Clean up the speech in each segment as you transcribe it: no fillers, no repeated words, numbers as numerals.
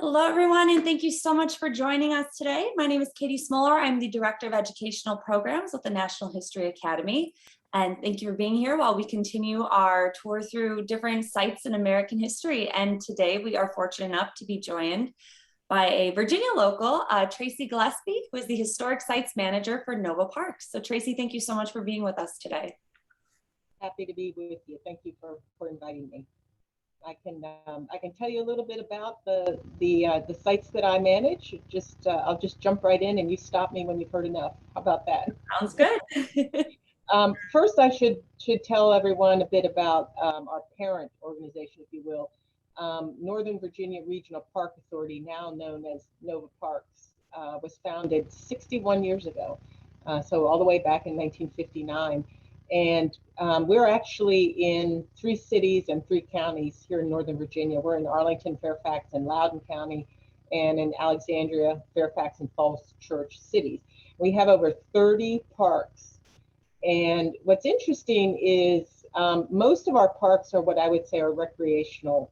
Hello, everyone, and thank you so much for joining us today. My name is Katie Smoller. I'm the Director of Educational Programs with the National History Academy. And thank you for being here while we continue our tour through different sites in American history. And today we are fortunate enough to be joined by a Virginia local, Tracy Gillespie, who is the Historic Sites Manager for Nova Park. So Tracy, thank you so much for being with us today. Happy to be with you. Thank you for inviting me. I can tell you a little bit about the sites that I manage. I'll just jump right in, and you stop me when you've heard enough. How about that? Sounds good. First, I should tell everyone a bit about our parent organization, if you will, Northern Virginia Regional Park Authority, now known as Nova Parks, was founded 61 years ago, so all the way back in 1959. And we're actually in 3 cities and 3 counties here in Northern Virginia. We're in Arlington, Fairfax, and Loudoun County, and in Alexandria, Fairfax, and Falls Church cities. We have over 30 parks. And what's interesting is most of our parks are what I would say are recreational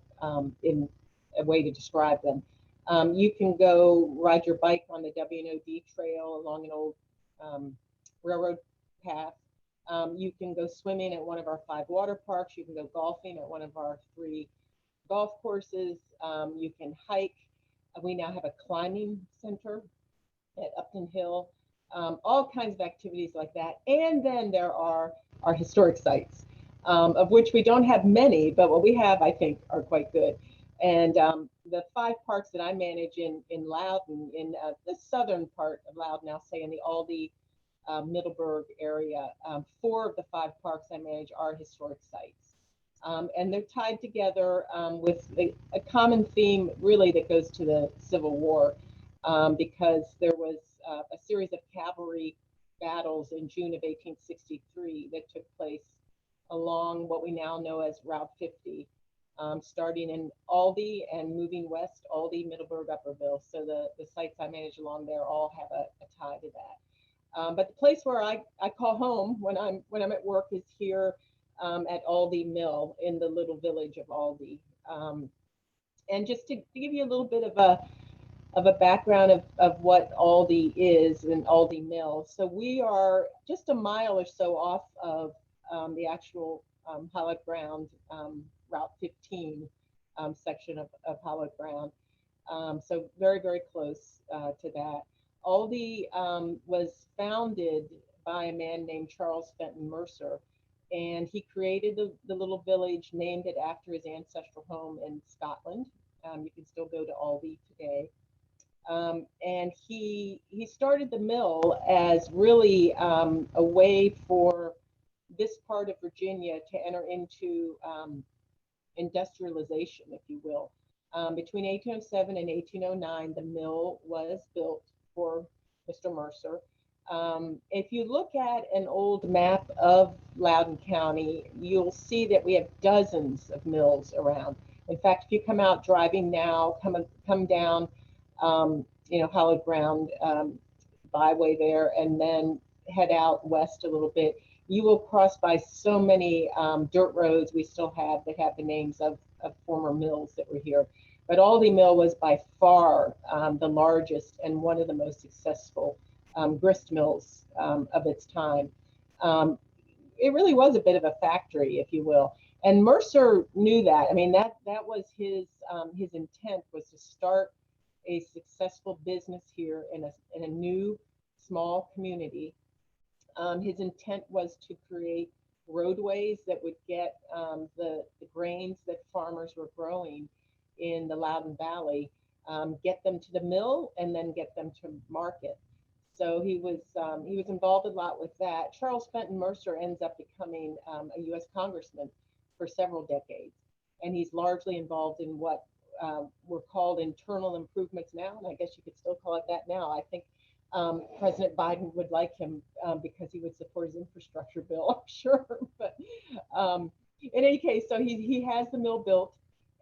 in a way to describe them. You can go ride your bike on the W&OD trail along an old railroad path. You can go swimming at one of our 5 water parks. You can go golfing at one of our 3 golf courses. You can hike. We now have a climbing center at Upton Hill. All kinds of activities like that. And then there are our historic sites, of which we don't have many, but what we have, I think, are quite good. And the 5 parks that I manage in Loudoun, in the southern part of Loudoun, I'll say in the Aldie Middleburg area, 4 of the 5 parks I manage are historic sites. And they're tied together with a common theme really that goes to the Civil War, because there was a series of cavalry battles in June of 1863 that took place along what we now know as Route 50, starting in Aldie and moving west, Aldie, Middleburg, Upperville. So the sites I manage along there all have a tie to that. But the place where I call home when I'm at work is here at Aldie Mill in the little village of Aldie. And just to give you a little bit of a background of what Aldie is and Aldie Mil. So we are just a mile or so off of the actual hallowed ground, Route 15 section of hallowed ground. So very, very close to that. Aldie was founded by a man named Charles Fenton Mercer, and he created the little village, named it after his ancestral home in Scotland. You can still go to Aldie today. And he started the mill as really a way for this part of Virginia to enter into industrialization, if you will. Between 1807 and 1809, the mill was built for Mr. Mercer. If you look at an old map of Loudoun County, you'll see that we have dozens of mills around. In fact, if you come out driving now, come down, hallowed ground byway there, and then head out west a little bit, you will cross by so many dirt roads we still have that have the names of former mills that were here. But Aldie Mill was by far the largest and one of the most successful grist mills of its time. It really was a bit of a factory, if you will. And Mercer knew that. I mean, that was his intent, was to start a successful business here in a new small community. His intent was to create roadways that would get the grains that farmers were growing in the Loudoun Valley, get them to the mill, and then get them to market. So he was involved a lot with that. Charles Fenton Mercer ends up becoming a U.S. congressman for several decades, and he's largely involved in what were called internal improvements now, and I guess you could still call it that now. I think President Biden would like him because he would support his infrastructure bill, I'm sure. But in any case, so he has the mill built,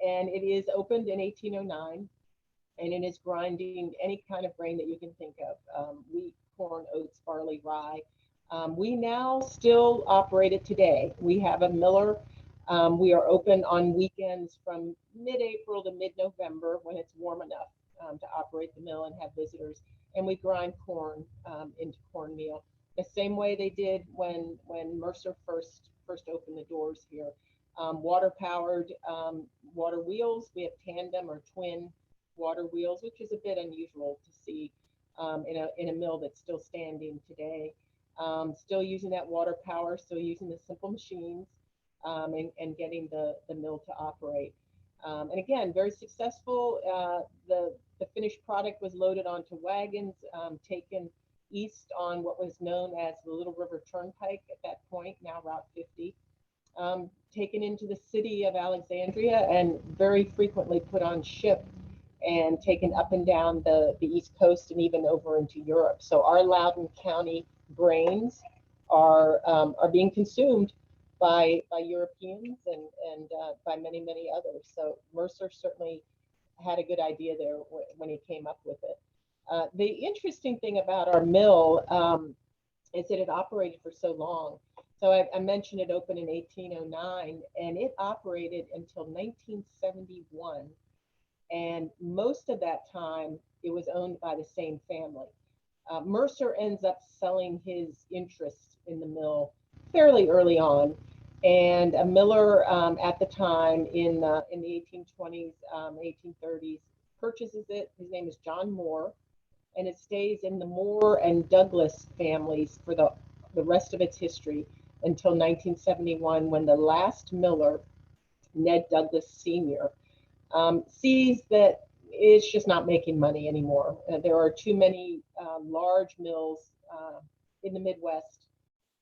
and it is opened in 1809, and it is grinding any kind of grain that you can think of, wheat, corn, oats, barley, rye. We now still operate it today. We have a miller We are open on weekends from mid-April to mid-November when it's warm enough to operate the mill and have visitors. And we grind corn into cornmeal the same way they did when Mercer first opened the doors here. Water-powered water wheels. We have tandem or twin water wheels, which is a bit unusual to see in a mill that's still standing today. Still using that water power, still using the simple machines, and getting the mill to operate. And again, very successful. The finished product was loaded onto wagons, taken east on what was known as the Little River Turnpike at that point, now Route 50, taken into the city of Alexandria and very frequently put on ship and taken up and down the East Coast and even over into Europe. So our Loudoun County grains are being consumed by Europeans and by many, many others. So Mercer certainly had a good idea there when he came up with it. The interesting thing about our mill is that it operated for so long. So I mentioned it opened in 1809, and it operated until 1971. And most of that time, it was owned by the same family. Mercer ends up selling his interest in the mill fairly early on. And a miller at the time in the 1820s, 1830s, purchases it. His name is John Moore, and it stays in the Moore and Douglas families for the rest of its history until 1971, when the last miller, Ned Douglas Sr., sees that it's just not making money anymore. There are too many large mills in the Midwest.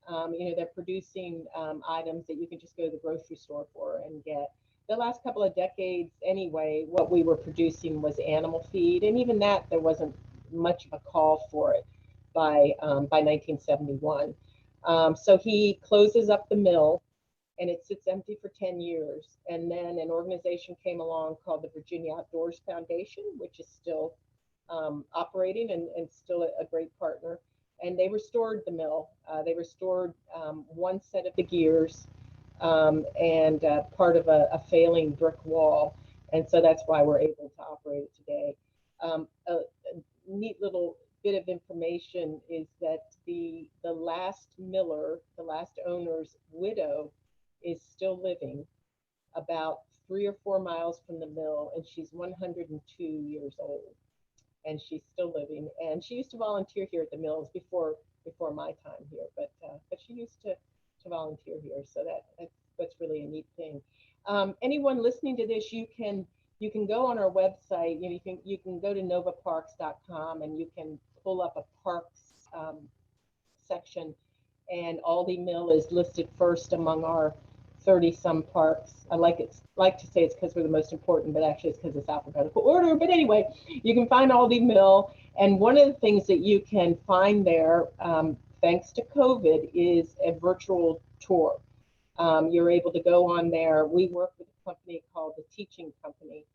They're producing items that you can just go to the grocery store for and get. The last couple of decades, anyway, what we were producing was animal feed, and even that there wasn't much of a call for it by 1971. So he closes up the mill, and it sits empty for 10 years. And then an organization came along called the Virginia Outdoors Foundation, which is still operating and still a great partner. And they restored the mill. They restored one set of the gears and part of a failing brick wall. And so that's why we're able to operate it today. A neat little bit of information is that the last miller, the last owner's widow, is still living about 3 or 4 miles from the mill, and she's 102 years old, and she's still living. And she used to volunteer here at the mills before my time here, but she used to volunteer here. So that's really a neat thing. Anyone listening to this, you can go on our website. You can go to novaparks.com and you can pull up a parks section, and Aldie Mil is listed first among our 30-some parks. I like to say it's because we're the most important, but actually it's because it's alphabetical order. But anyway, you can find Aldie Mil, and one of the things that you can find there, thanks to COVID, is a virtual tour. You're able to go on there. We work with a company called the Teaching Company,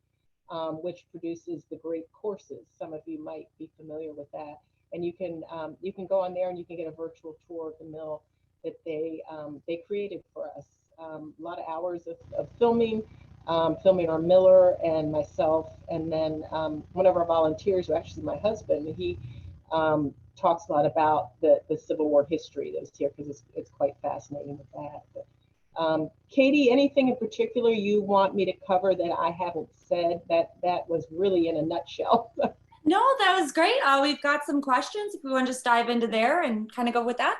which produces the great courses. Some of you might be familiar with that. And you can go on there and you can get a virtual tour of the mill that they created for us. A lot of hours of filming our miller and myself, and then one of our volunteers, who actually is my husband, he talks a lot about the Civil War history that was here, because it's quite fascinating with that. But, Katie, anything in particular you want me to cover that I haven't said? That was really in a nutshell. No, that was great. We've got some questions if we want to just dive into there and kind of go with that.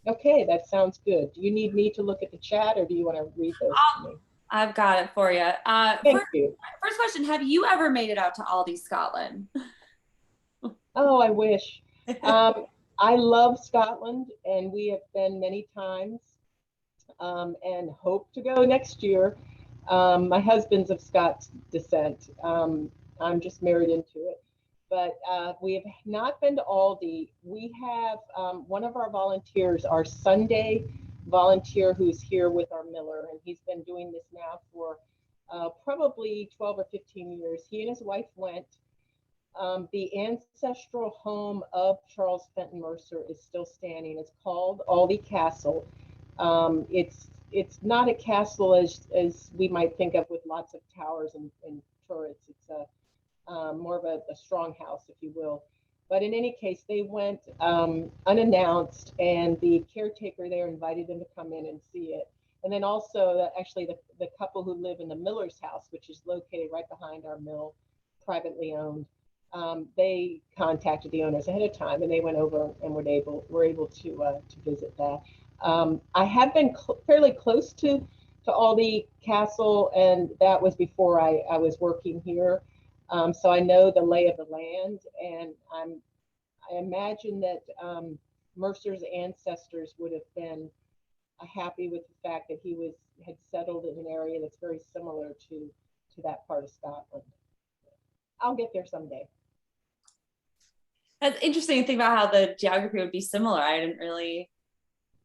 Okay, that sounds good. Do you need me to look at the chat, or do you want to read those to me? I've got it for you. Thank you. First question, have you ever made it out to Aldie, Scotland? Oh, I wish. I love Scotland, and we have been many times, and hope to go next year. My husband's of Scots descent. I'm just married into it. But we have not been to Aldie. We have one of our volunteers, our Sunday volunteer, who's here with our miller, and he's been doing this now for probably 12 or 15 years. He and his wife went. The ancestral home of Charles Fenton Mercer is still standing. It's called Aldie Castle. It's it's not a castle as we might think of with lots of towers and turrets. It's a more of a strong house, if you will. But in any case, they went unannounced, and the caretaker there invited them to come in and see it. And then also, actually, the couple who live in the Miller's house, which is located right behind our mill, privately owned, they contacted the owners ahead of time, and they went over and were able to visit that. I have been fairly close to Aldie Castle, and that was before I was working here. So I know the lay of the land, and I imagine that Mercer's ancestors would have been happy with the fact that he had settled in an area that's very similar to that part of Scotland. I'll get there someday. That's interesting to think about how the geography would be similar. I didn't really.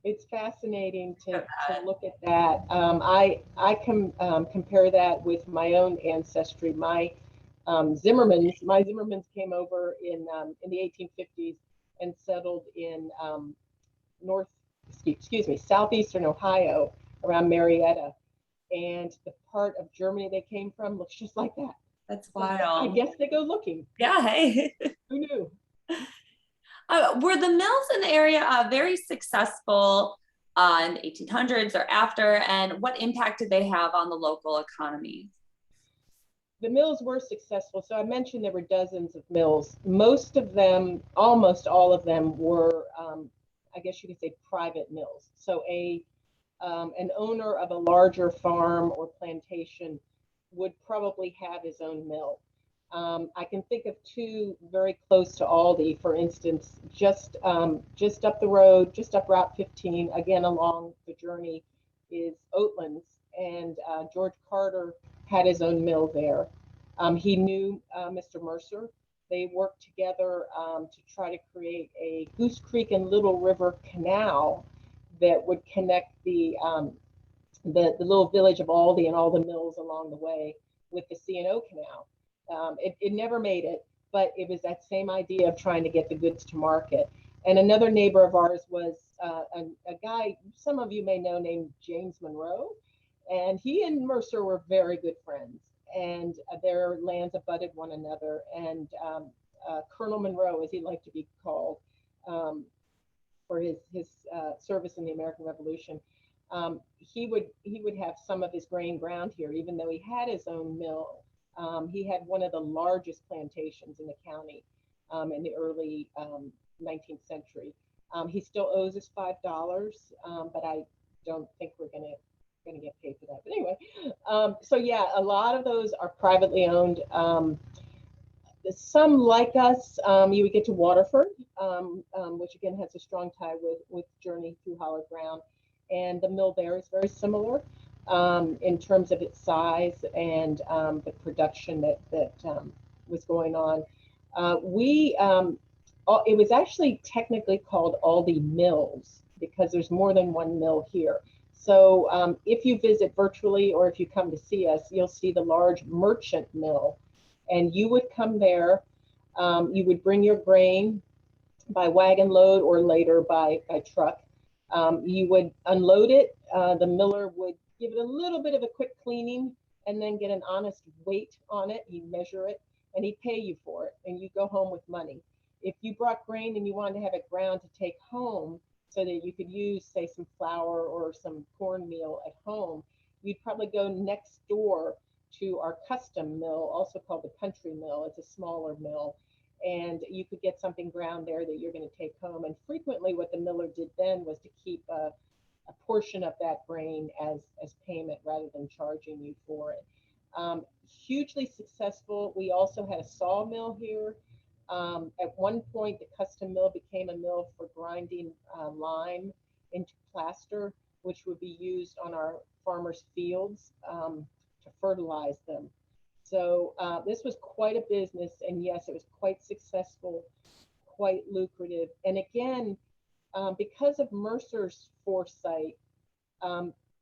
It's fascinating to look at that. I can compare that with my own ancestry. My Zimmermans came over in the 1850s and settled in southeastern Ohio around Marietta. And the part of Germany they came from looks just like that. That's wild. I guess they go looking. Yeah, hey. Who knew? Were the mills in the area very successful in the 1800s or after, and what impact did they have on the local economy? The mills were successful. So I mentioned there were dozens of mills. Most of them, almost all of them, were, I guess you could say, private mills. So an owner of a larger farm or plantation would probably have his own mill. I can think of two very close to Aldie, for instance, just up the road, just up Route 15, again along the journey, is Oatlands, and George Carter had his own mill there. He knew Mr. Mercer. They worked together to try to create a Goose Creek and Little River canal that would connect the little village of Aldie and all the mills along the way with the C&O Canal. It never made it, but it was that same idea of trying to get the goods to market. And another neighbor of ours was a guy some of you may know named James Monroe, and he and Mercer were very good friends, and their lands abutted one another. And Colonel Monroe, as he liked to be called, for his service in the American Revolution, he would have some of his grain ground here, even though he had his own mill. He had one of the largest plantations in the county in the early 19th century. He still owes us $5, but I don't think we're gonna get paid for that. But anyway, so yeah, a lot of those are privately owned. Some, like us, you would get to Waterford, which again has a strong tie with Journey Through Hallowed Ground, and the mill there is very similar in terms of its size and the production that was going on. It was actually technically called Aldie Mills because there's more than one mill here. So if you visit virtually or if you come to see us, you'll see the large merchant mill, and you would come there. You would bring your grain by wagon load or later by truck. You would unload it. The miller would give it a little bit of a quick cleaning and then get an honest weight on it. He'd measure it and he'd pay you for it, and you go home with money. If you brought grain and you wanted to have it ground to take home so that you could use, say, some flour or some cornmeal at home, you'd probably go next door to our custom mill, also called the country mill. It's a smaller mill, and you could get something ground there that you're going to take home. And frequently what the miller did then was to keep a portion of that grain as payment rather than charging you for it. Hugely successful. We also had a sawmill here. At one point, the custom mill became a mill for grinding lime into plaster, which would be used on our farmers' fields to fertilize them. So this was quite a business, and yes, it was quite successful, quite lucrative. And again, because of Mercer's foresight,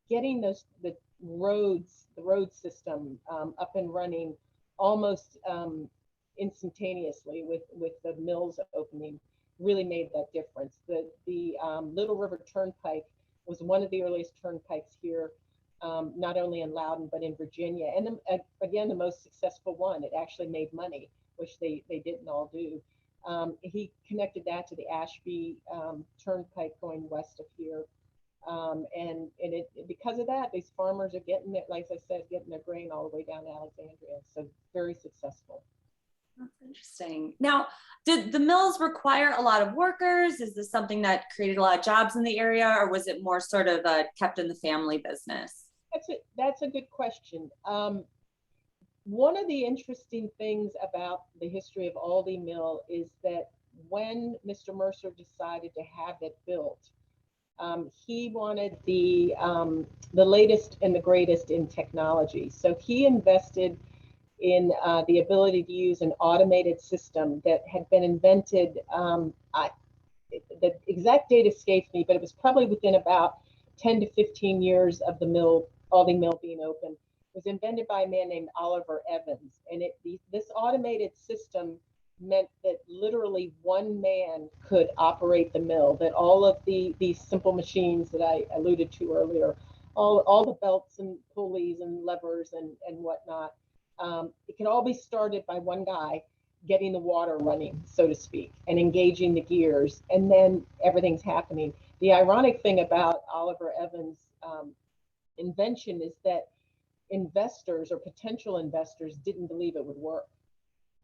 getting the road system up and running almost instantaneously with the mills opening really made that difference. The Little River Turnpike was one of the earliest turnpikes here, not only in Loudoun, but in Virginia. And again, the most successful one. It actually made money, which they didn't all do. He connected that to the Ashby Turnpike going west of here. Because of that, these farmers are getting it, like I said, getting their grain all the way down to Alexandria. So very successful. That's interesting. Now, did the mills require a lot of workers? Is this something that created a lot of jobs in the area, or was it more sort of kept in the family business? That's a good question. One of the interesting things about the history of Aldie Mill is that when Mr. Mercer decided to have it built, he wanted the latest and the greatest in technology. So he invested in the ability to use an automated system that had been invented. The exact date escapes me, but it was probably within about 10 to 15 years of the mill, Aldie Mill being open. It was invented by a man named Oliver Evans. And this automated system meant that literally one man could operate the mill, that all of these simple machines that I alluded to earlier, all the belts and pulleys and levers and whatnot, it could all be started by one guy getting the water running, so to speak, and engaging the gears, and then everything's happening. The ironic thing about Oliver Evans' invention is that investors or potential investors didn't believe it would work.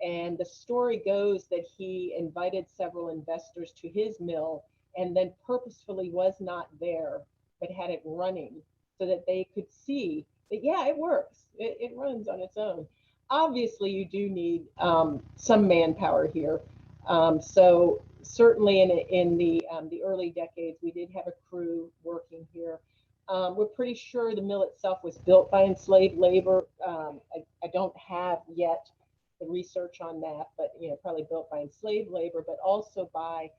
And the story goes that he invited several investors to his mill and then purposefully was not there, but had it running so that they could see that, yeah, it works. It runs on its own. Obviously, you do need some manpower here. So certainly in the early decades, we did have a crew working here. We're pretty sure the mill itself was built by enslaved labor. I don't have yet the research on that, but probably built by enslaved labor, but also by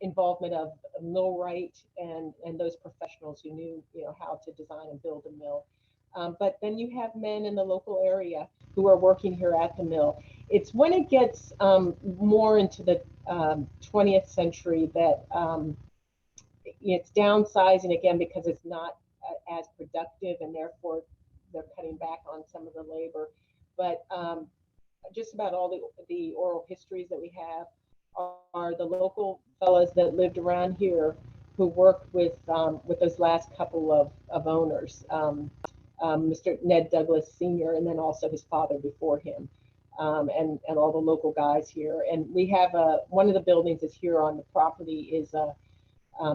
involvement of a millwright and those professionals who knew how to design and build a mill. But then you have men in the local area who are working here at the mill. It's when it gets more into the 20th century that it's downsizing again because it's not as productive, and therefore they're cutting back on some of the labor. But just about all the oral histories that we have are the local fellows that lived around here who worked with those last couple of owners, Mr. Ned Douglas Sr., and then also his father before him, and all the local guys here. And we have one of the buildings that's here on the property is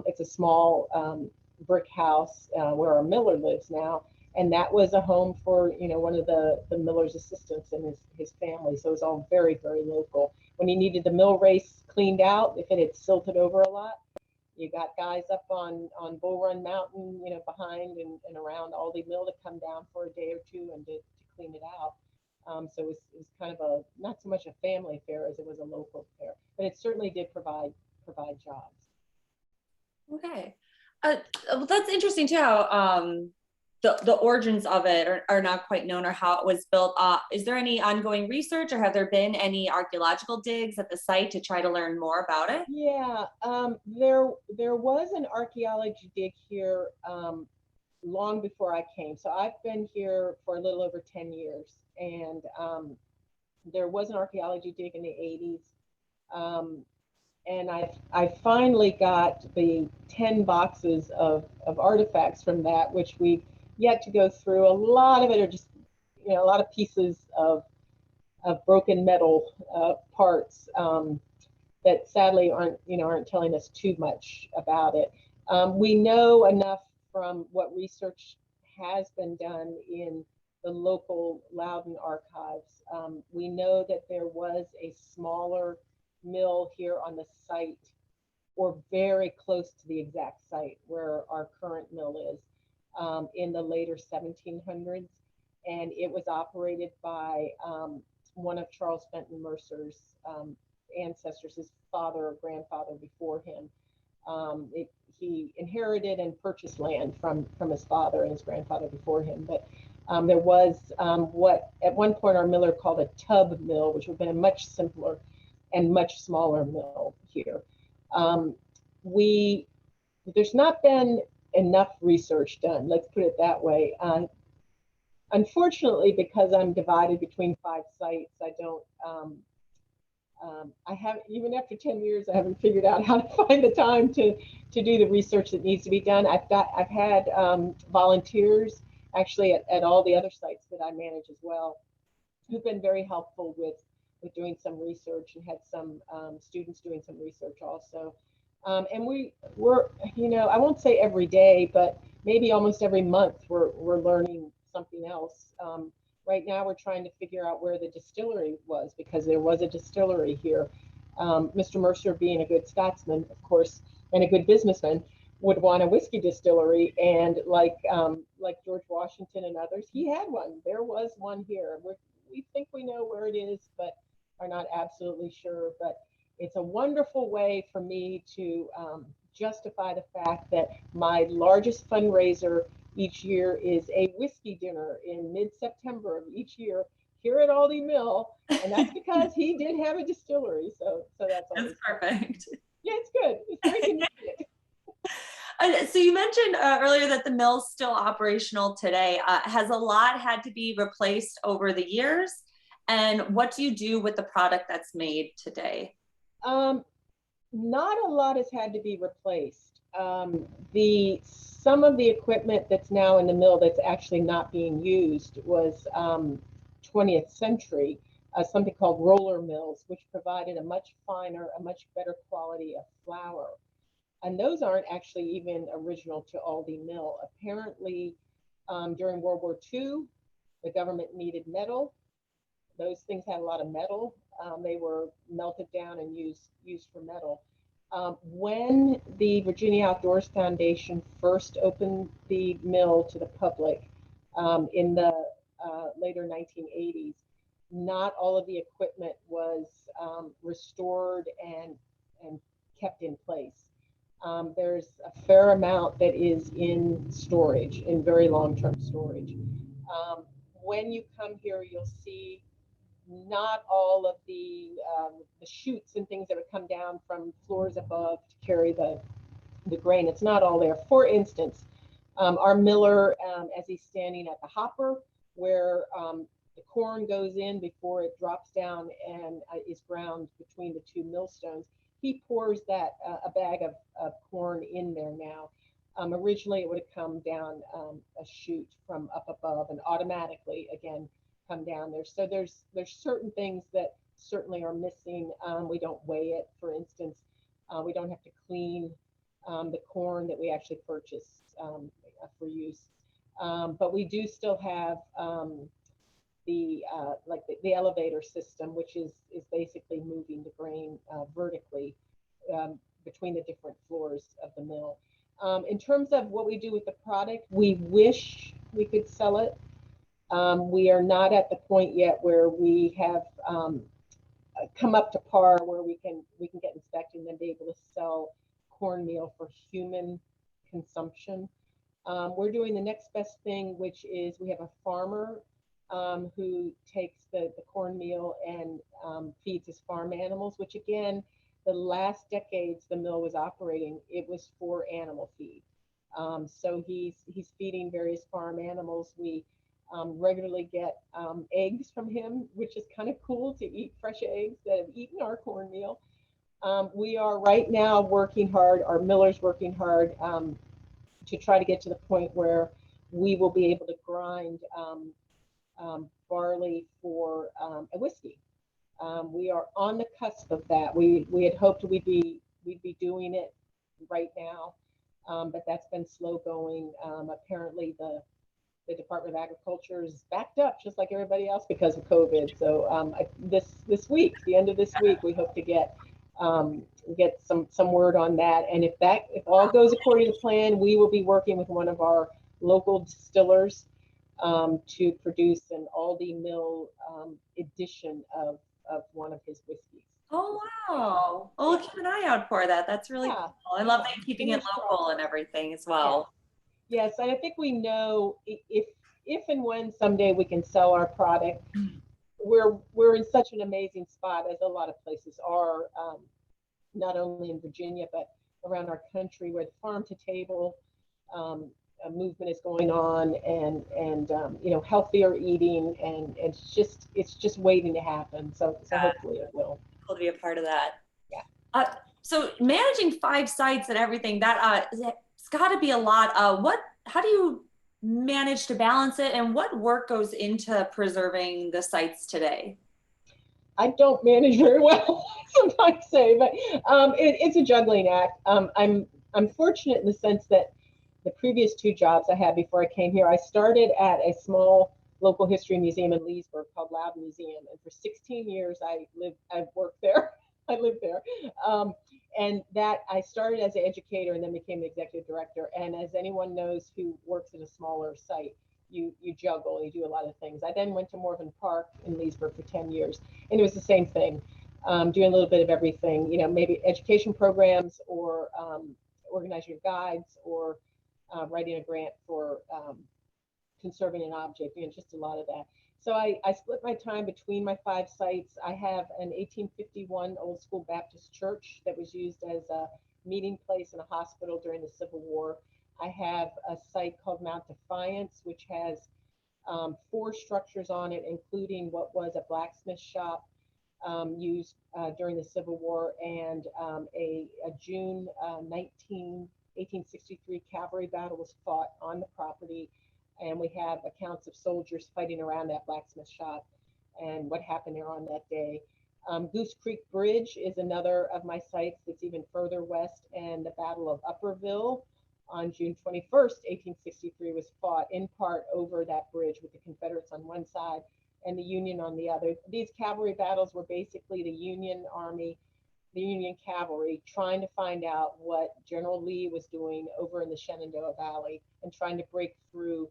it's a small brick house where our miller lives now. And that was a home for, one of the miller's assistants and his family. So it was all very, very local. When you needed the mill race cleaned out, if it had silted over a lot, you got guys up on Bull Run Mountain, behind and around Aldie Mill to come down for a day or two and to clean it out. So it was kind of not so much a family affair as it was a local affair, but it certainly did provide jobs. Okay. Well, that's interesting too, how the origins of it are not quite known, or how it was built. Is there any ongoing research, or have there been any archaeological digs at the site to try to learn more about it? Yeah, there was an archaeology dig here long before I came. So I've been here for a little over 10 years, and there was an archaeology dig in the 80s. And I finally got the 10 boxes of artifacts from that, which we've yet to go through. A lot of it are just, a lot of pieces of broken metal parts that sadly aren't telling us too much about it. We know enough from what research has been done in the local Loudoun archives. We know that there was a smaller mill here on the site, or very close to the exact site where our current mill is, in the later 1700s, and it was operated by one of Charles Fenton Mercer's ancestors, his father or grandfather before him. He inherited and purchased land from his father and his grandfather before him, but there was what at one point our miller called a tub mill, which would have been a much simpler and much smaller mill here. there's not been enough research done. Let's put it that way. Unfortunately, because I'm divided between 5 sites, I don't. I have, even after 10 years, I haven't figured out how to find the time to do the research that needs to be done. I've had volunteers actually at all the other sites that I manage as well, who've been very helpful with doing some research, and had some students doing some research also. And we're, you know, I won't say every day, but maybe almost every month we're learning something else. Right now we're trying to figure out where the distillery was, because there was a distillery here. Mr. Mercer, being a good Scotsman, of course, and a good businessman, would want a whiskey distillery, and like George Washington and others, he had one. There was one here. We think we know where it is, but are not absolutely sure. But it's a wonderful way for me to justify the fact that my largest fundraiser each year is a whiskey dinner in mid-September of each year here at Aldie Mill, and that's because he did have a distillery. So that's always perfect. Yeah, it's good. It's very convenient. So you mentioned earlier that the mill's still operational today. Has a lot had to be replaced over the years? And what do you do with the product that's made today? Not a lot has had to be replaced. Some of the equipment that's now in the mill that's actually not being used was 20th century, something called roller mills, which provided a much finer, a much better quality of flour. And those aren't actually even original to Aldie Mill. Apparently, during World War II, the government needed metal. Those things had a lot of metal. They were melted down and used for metal. When the Virginia Outdoors Foundation first opened the mill to the public in the later 1980s, not all of the equipment was restored and kept in place. There's a fair amount that is in storage, in very long-term storage. When you come here, you'll see not all of the chutes and things that would come down from floors above to carry the grain. It's not all there. For instance, our miller, as he's standing at the hopper, where the corn goes in before it drops down and is ground between the 2 millstones, he pours that a bag of corn in there now. Originally, it would have come down a chute from up above and automatically, again, come down there. So there's certain things that certainly are missing. We don't weigh it, for instance. We don't have to clean the corn that we actually purchase for use. But we do still have the elevator system, which is basically moving the grain vertically between the different floors of the mill. In terms of what we do with the product, we wish we could sell it. We are not at the point yet where we have come up to par where we can get inspected and then be able to sell cornmeal for human consumption. We're doing the next best thing, which is we have a farmer who takes the cornmeal and feeds his farm animals, which again, the last decades the mill was operating, it was for animal feed. So he's feeding various farm animals. We regularly get eggs from him, which is kind of cool to eat fresh eggs that have eaten our cornmeal. We are right now working hard, our miller's working hard to try to get to the point where we will be able to grind barley for a whiskey. We are on the cusp of that. We had hoped we'd be doing it right now, but that's been slow going. Apparently the Department of Agriculture is backed up just like everybody else because of COVID. So this week, the end of this week, we hope to get some word on that. And if all goes according to plan, we will be working with one of our local distillers to produce an Aldie Mil edition of one of his whiskeys. Oh, wow. Well, we'll keep an eye out for that. That's really cool. I love that you're keeping it local and everything as well. Yes, and I think we know if and when someday we can sell our product, we're in such an amazing spot, as a lot of places are, not only in Virginia, but around our country where the farm to table a movement is going on, and you know, healthier eating, and it's just waiting to happen. So hopefully it will. Cool to be a part of that. Yeah. Uh, so managing 5 sites and everything, it's got to be a lot. How do you manage to balance it, and what work goes into preserving the sites today? I don't manage very well, sometimes say, but it's a juggling act. I'm fortunate in the sense that the previous 2 jobs I had before I came here, I started at a small local history museum in Leesburg called Loudoun Museum, and for 16 years I've worked there. I lived there, and that I started as an educator and then became the executive director. And as anyone knows who works at a smaller site, you juggle, you do a lot of things. I then went to Morven Park in Leesburg for 10 years, and it was the same thing, doing a little bit of everything, you know, maybe education programs, or organizing your guides, or writing a grant for conserving an object, you know, just a lot of that. So I split my time between my 5 sites. I have an 1851 old school Baptist church that was used as a meeting place and a hospital during the Civil War. I have a site called Mount Defiance, which has 4 structures on it, including what was a blacksmith shop used during the Civil War, and a June 1863 cavalry battle was fought on the property. And we have accounts of soldiers fighting around that blacksmith shop and what happened there on that day. Goose Creek Bridge is another of my sites that's even further west, and the Battle of Upperville on June 21st, 1863 was fought in part over that bridge, with the Confederates on one side and the Union on the other. These cavalry battles were basically the Union Army, the Union cavalry, trying to find out what General Lee was doing over in the Shenandoah Valley, and trying to break through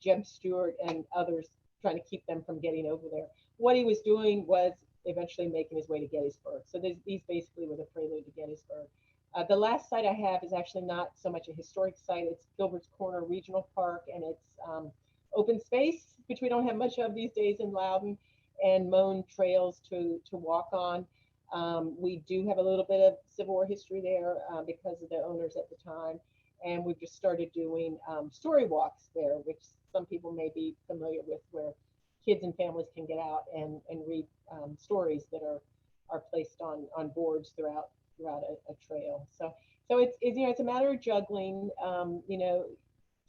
Jeb Stuart and others, trying to keep them from getting over there. What he was doing was eventually making his way to Gettysburg. So these basically were the prelude to Gettysburg. The last site I have is actually not so much a historic site. It's Gilbert's Corner Regional Park, and it's open space, which we don't have much of these days in Loudoun, and mown trails to walk on. We do have a little bit of Civil War history there because of the owners at the time. And we've just started doing story walks there, which some people may be familiar with, where kids and families can get out and read stories that are placed on boards throughout a trail. So it's you know, it's a matter of juggling. You know,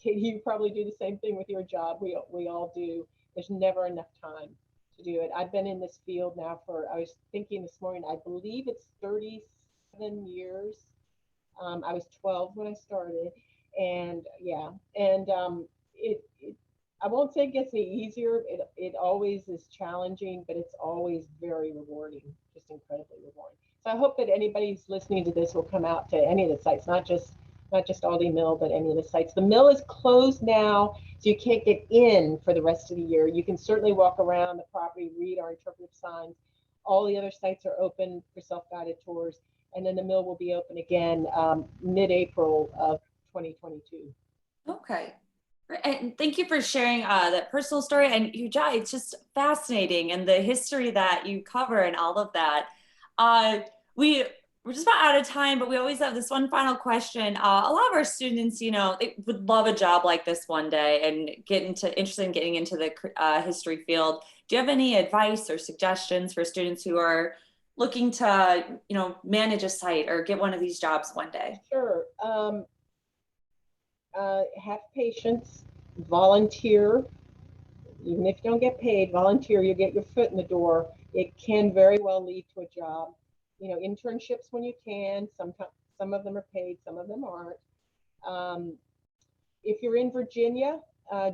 Katie, you probably do the same thing with your job. We all do. There's never enough time to do it. I've been in this field now for, I was thinking this morning, I believe it's 37 years. I was 12 when I started, and yeah, and it I won't say it gets any easier. It always is challenging, but it's always very rewarding, just incredibly rewarding. So I hope that anybody who's listening to this will come out to any of the sites, not just Aldie Mill, but any of the sites. The mill is closed now, so you can't get in for the rest of the year. You can certainly walk around the property, read our interpretive signs. All the other sites are open for self-guided tours, and then the mill will be open again mid-April of 2022. Okay. And thank you for sharing that personal story, and you, Jai, it's just fascinating, and the history that you cover and all of that. We're just about out of time, but we always have this one final question. A lot of our students, you know, they would love a job like this one day and interested in getting into the history field. Do you have any advice or suggestions for students who are looking to, you know, manage a site or get one of these jobs one day? Sure. Have patience, volunteer. Even if you don't get paid, volunteer, you get your foot in the door. It can very well lead to a job. You know, internships when you can. Sometimes some of them are paid, some of them aren't. If you're in Virginia,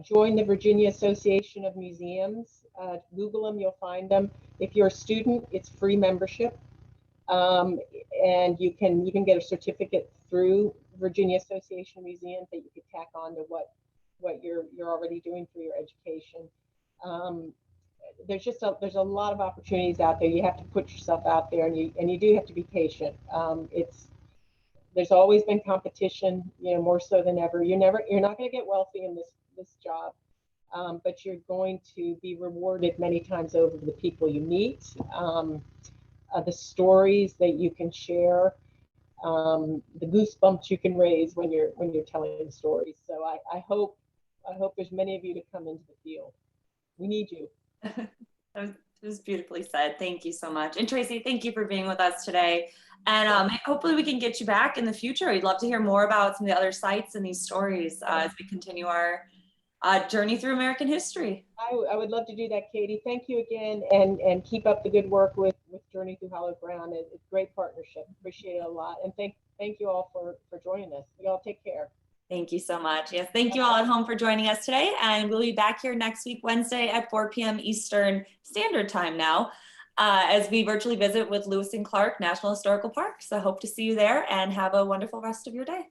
join the Virginia Association of Museums. Google them, you'll find them. If you're a student, it's free membership, and you can get a certificate through Virginia Association of Museums that you could tack on to what you're already doing for your education. There's a lot of opportunities out there. You have to put yourself out there, and you do have to be patient. There's always been competition, you know, more so than ever. You're not going to get wealthy in this job, but you're going to be rewarded many times over the people you meet, the stories that you can share. the goosebumps you can raise when you're telling stories. So I hope there's many of you to come into the field. We need you. It was beautifully said. Thank you so much. And Tracy, thank you for being with us today. And hopefully we can get you back in the future. We'd love to hear more about some of the other sites and these stories as we continue our journey through American history. I would love to do that, Katie. Thank you again, and keep up the good work with Journey Through Hallowed Ground. It's a great partnership. Appreciate it a lot. And thank you all for joining us. You all take care. Thank you so much. Yes, thank you all at home for joining us today. And we'll be back here next week, Wednesday at 4 p.m. Eastern Standard Time now, as we virtually visit with Lewis and Clark National Historical Park. So I hope to see you there and have a wonderful rest of your day.